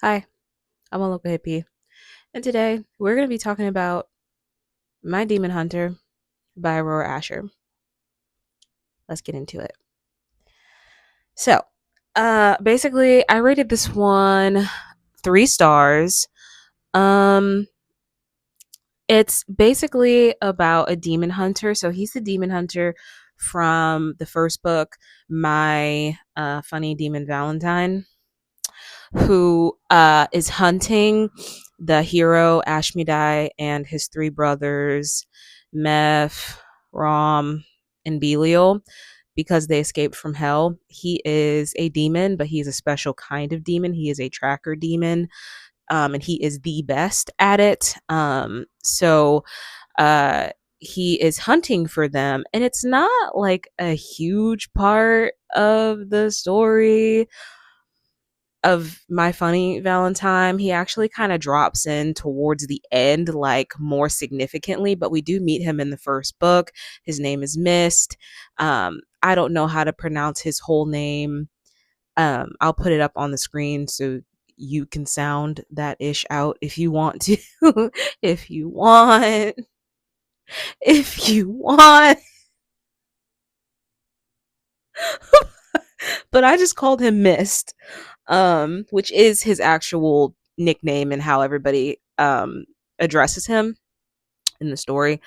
Hi, I'm a local hippie, and today we're going to be talking about My Demon Hunter by Aurora Asher. Let's get into it. So, basically, I rated this one 3 stars. Um, it's basically about a demon hunter. So he's the demon hunter from the first book, My Funny Demon Valentine, who is hunting the hero Ashmedai and his 3 brothers, Meph, Rom, and Belial, because they escaped from hell. He is a demon, but he's a special kind of demon. He is a tracker demon, and he is the best at it. Uh, he is hunting for them, and it's not like a huge part of the story of My Funny Valentine. He actually kind of drops in towards the end, like more significantly, but we do meet him in the first book. His name is Mist. I don't know how to pronounce his whole name. I'll put it up on the screen so you can sound that ish out if you want to. if you want. If you want. But I just called him Mist, which is his actual nickname and how everybody addresses him in the story.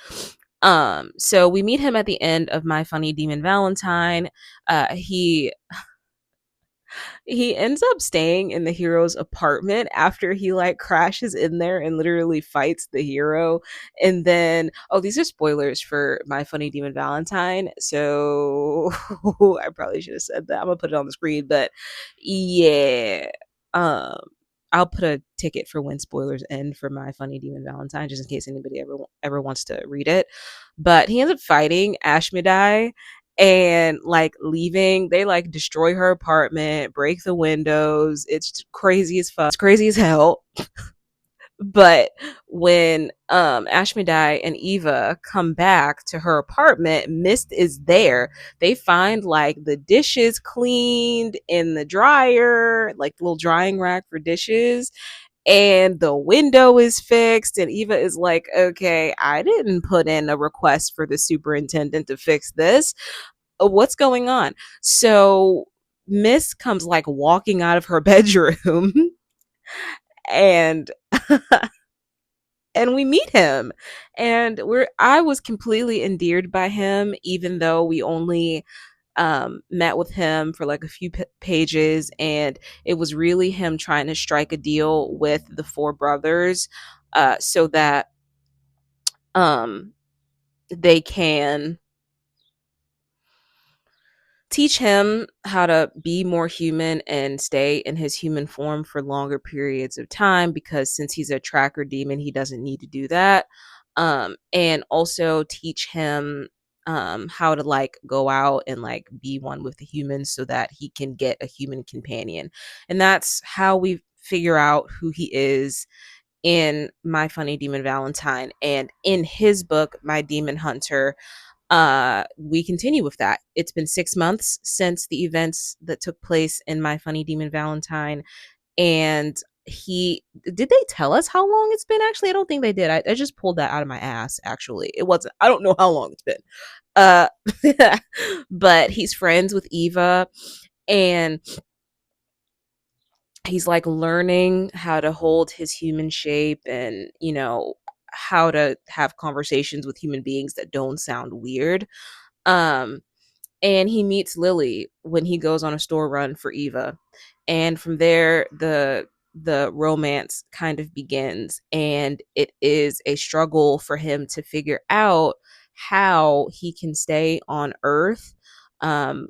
So we meet him at the end of My Funny Demon Valentine. He ends up staying in the hero's apartment after he like crashes in there and literally fights the hero. And then, oh, these are spoilers for My Funny Demon Valentine. So I probably should have said that. I'm gonna put it on the screen, but yeah. Um I'll put a ticket for when spoilers end for My Funny Demon Valentine, just in case anybody ever wants to read it. But he ends up fighting Ashmedai and like leaving. They like destroy her apartment, break the windows. It's crazy as fuck. It's crazy as hell. But when Ashmedai and Eva come back to her apartment, Mist is there. They find like the dishes cleaned in the dryer, like the little drying rack for dishes, and the window is fixed. And Eva is like, okay, I didn't put in a request for the superintendent to fix this. What's going on? So Miss comes like walking out of her bedroom and and we meet him, and we're I was completely endeared by him, even though we only met with him for like a few pages, and it was really him trying to strike a deal with the 4 brothers, so that um they can teach him how to be more human and stay in his human form for longer periods of time, because since he's a tracker demon, he doesn't need to do that. And also teach him how to like go out and like be one with the humans so that he can get a human companion. And that's how we figure out who he is in My Funny Demon Valentine. And in his book, My Demon Hunter, we continue with that. It's been 6 months since the events that took place in My Funny Demon Valentine. And he did they tell us how long it's been? Actually, I don't think they did. I just pulled that out of my ass. Actually, it wasn't, I don't know how long it's been. uh but he's friends with Eva, and he's like learning how to hold his human shape, and how to have conversations with human beings that don't sound weird. um and he meets Lily when he goes on a store run for Eva, and from there the romance kind of begins, and it is a struggle for him to figure out how he can stay on Earth um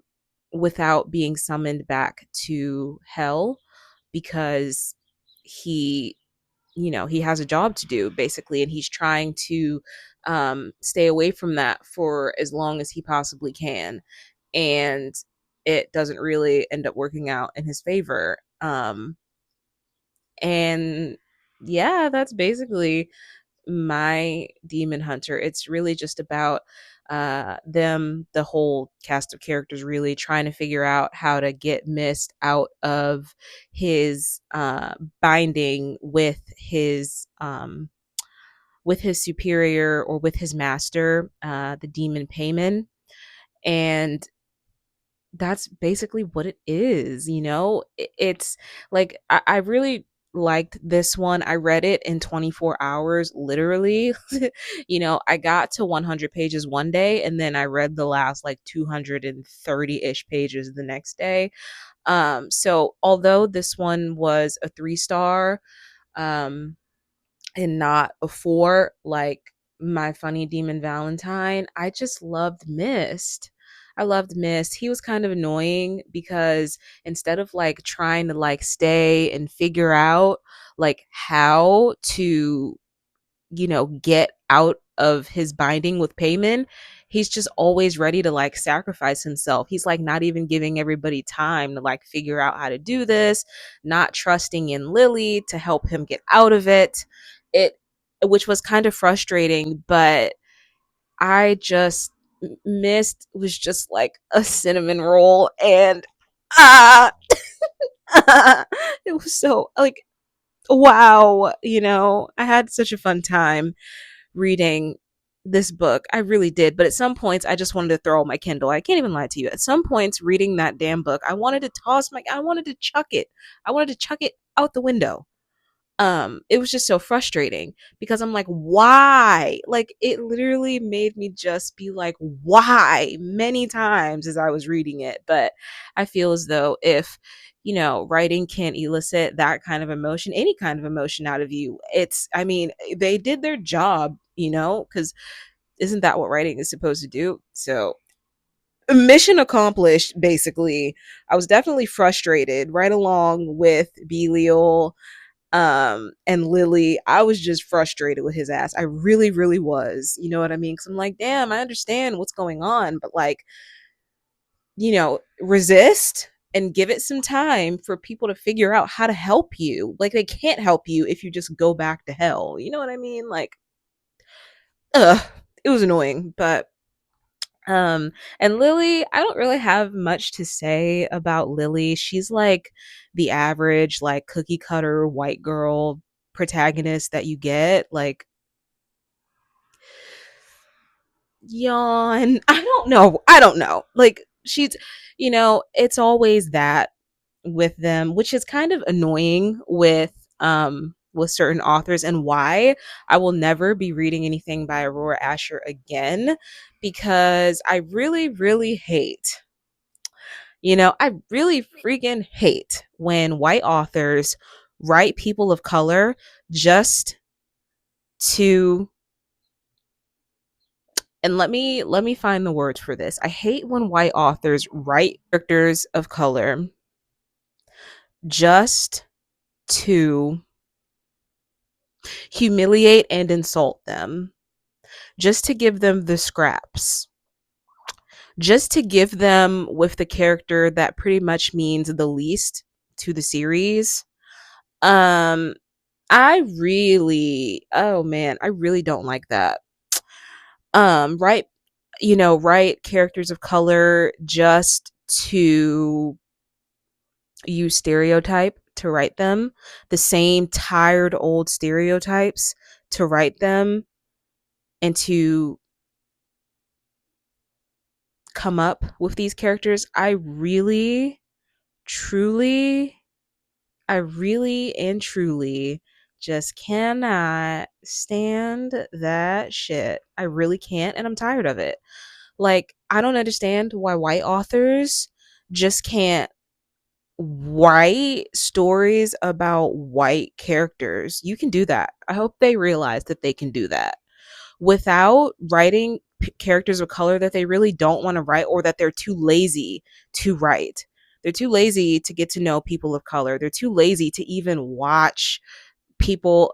without being summoned back to hell, because he he has a job to do basically, and he's trying to stay away from that for as long as he possibly can, and it doesn't really end up working out in his favor. And yeah, that's basically My Demon Hunter. It's really just about The whole cast of characters really trying to figure out how to get Mist out of his binding with his superior, or with his master, the demon Payman. And that's basically what it is, you know? It's like I really liked this one. I read it in 24 hours, literally. You know, I got to 100 pages one day, and then I read the last like 230-ish pages the next day. So although this one was a 3 star, um, and not a 4 like My Funny Demon Valentine, I just loved Mist. I loved Mist. He was kind of annoying because instead of like trying to like stay and figure out like how to, you know, get out of his binding with Payman, he's just always ready to like sacrifice himself. He's like not even giving everybody time to like figure out how to do this, not trusting in Lily to help him get out of it. It Which was kind of frustrating, but I just Mist was just like a cinnamon roll, and ah it was so like, wow, you know, I had such a fun time reading this book. I really did. But at some points, I just wanted to throw my Kindle. I can't even lie to you. At some points, reading that damn book, I wanted to chuck it. I wanted to chuck it out the window. It was just so frustrating because I'm like, why? Like, it literally made me just be like, why, many times as I was reading it. But I feel as though if, you know, writing can't elicit that kind of emotion, any kind of emotion out of you, I mean, they did their job, you know, because isn't that what writing is supposed to do? So mission accomplished. Basically, I was definitely frustrated right along with Belial, and Lily. I was just frustrated with his ass. I really, really was. You know what I mean? Because I'm like, damn, I understand what's going on, but like, you know, resist and give it some time for people to figure out how to help you. Like, they can't help you if you just go back to hell. You know what I mean? Like, ugh, it was annoying. But um and Lily, I don't really have much to say about Lily. She's like the average like cookie cutter white girl protagonist that you get. Like, yawn. I don't know. I don't know. Like, she's, you know, it's always that with them, which is kind of annoying with certain authors, and why I will never be reading anything by Aurora Asher again, because I really, really hate, you know, I really freaking hate when white authors write people of color just to, and let me find the words for this. I hate when white authors write characters of color just to humiliate and insult them, just to give them the scraps, just to give them with the character that pretty much means the least to the series. Um I really, oh man, I really don't like that. Right, you know, write characters of color just to use stereotype to write them, the same tired old stereotypes to write them, and to come up with these characters. Truly, I really and truly just cannot stand that shit. I really can't, and I'm tired of it. Like, I don't understand why white authors just can't write stories about white characters. You can do that. I hope they realize that they can do that without writing characters of color that they really don't want to write, or that they're too lazy to write. They're too lazy to get to know people of color. They're too lazy to even watch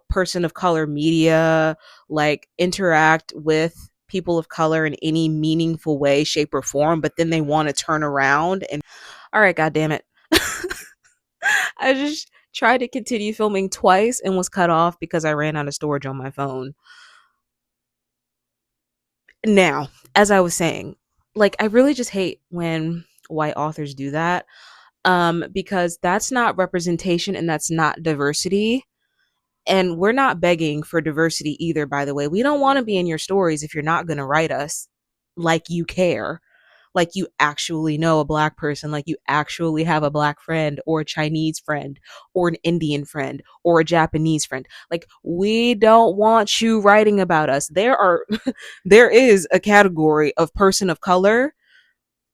person of color media, like interact with people of color in any meaningful way, shape, or form. But then they want to turn around and, all right, god damn it. I just tried to continue filming twice and was cut off because I ran out of storage on my phone. Now, as I was saying, like I really just hate when white authors do that, because that's not representation and that's not diversity. And we're not begging for diversity either, by the way. We don't want to be in your stories if you're not going to write us like you care, like you actually know a black person, like you actually have a black friend or a Chinese friend or an Indian friend or a Japanese friend. Like we don't want you writing about us. There is a category of person of color,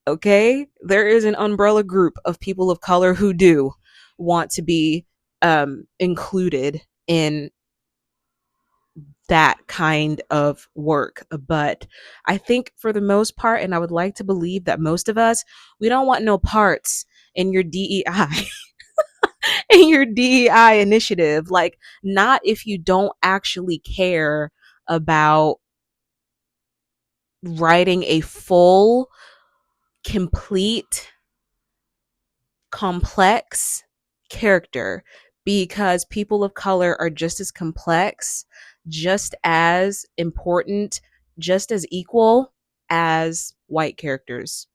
okay? There is an umbrella group of people of color who do want to be included in that kind of work. But I think for the most part, and I would like to believe that most of us, we don't want no parts in your DEI, in your DEI initiative. Like, not if you don't actually care about writing a full, complete, complex character, because people of color are just as complex, just as important, just as equal as white characters.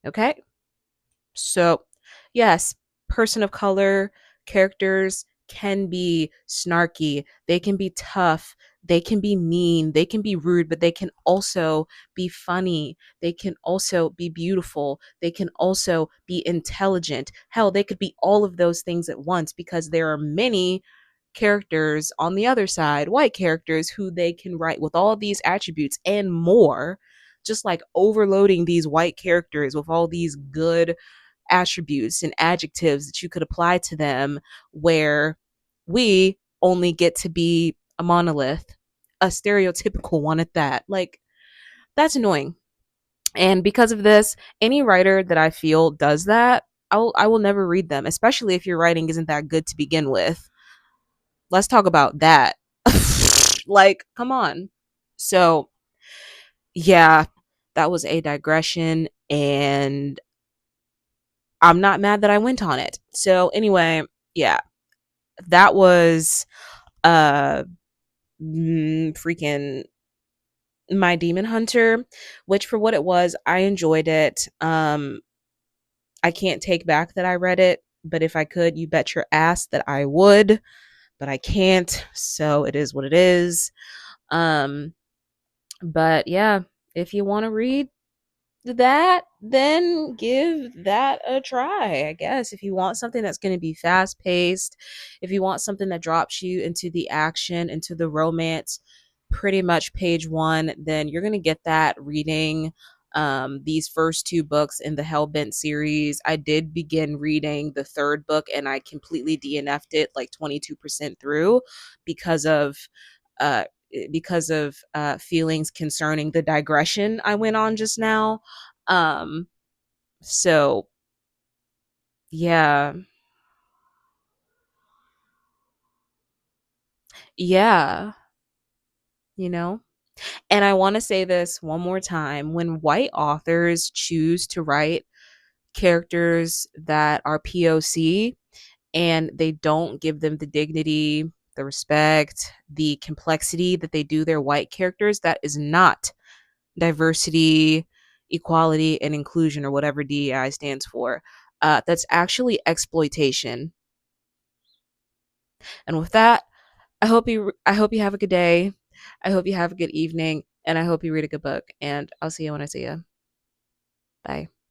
Okay? So, yes, person of color characters can be snarky, they can be tough, they can be mean, they can be rude, but they can also be funny. They can also be beautiful. They can also be intelligent. Hell, they could be all of those things at once because there are many characters on the other side, white characters, who they can write with all these attributes and more, just like overloading these white characters with all these good attributes and adjectives that you could apply to them, where we only get to be a monolith, a stereotypical one at that. Like, that's annoying. And because of this, any writer that I feel does that, I will never read them, especially if your writing isn't that good to begin with. Let's talk about that. Like, come on. So, yeah, that was a digression, and I'm not mad that I went on it. So, anyway, yeah, that was uh freaking My Demon Hunter, which for what it was, I enjoyed it. I can't take back that I read it, but if I could, you bet your ass that I would, but I can't. So it is what it is. Um but yeah, if you want to read that, then give that a try, I guess. If you want something that's going to be fast paced, if you want something that drops you into the action, into the romance, pretty much page one, then you're going to get that reading these first two books in the Hellbent series. I did begin reading the third book and I completely DNF'd it like 22% through because of uh feelings concerning the digression I went on just now. Um, so yeah, yeah, you know. And I want to say this one more time: when white authors choose to write characters that are POC and they don't give them the dignity, the respect, the complexity that they do their white characters, that is not diversity, equality, and inclusion, or whatever DEI stands for. That's actually exploitation. And with that, I hope you have a good day. I hope you have a good evening, and I hope you read a good book. And I'll see you when I see you. Bye.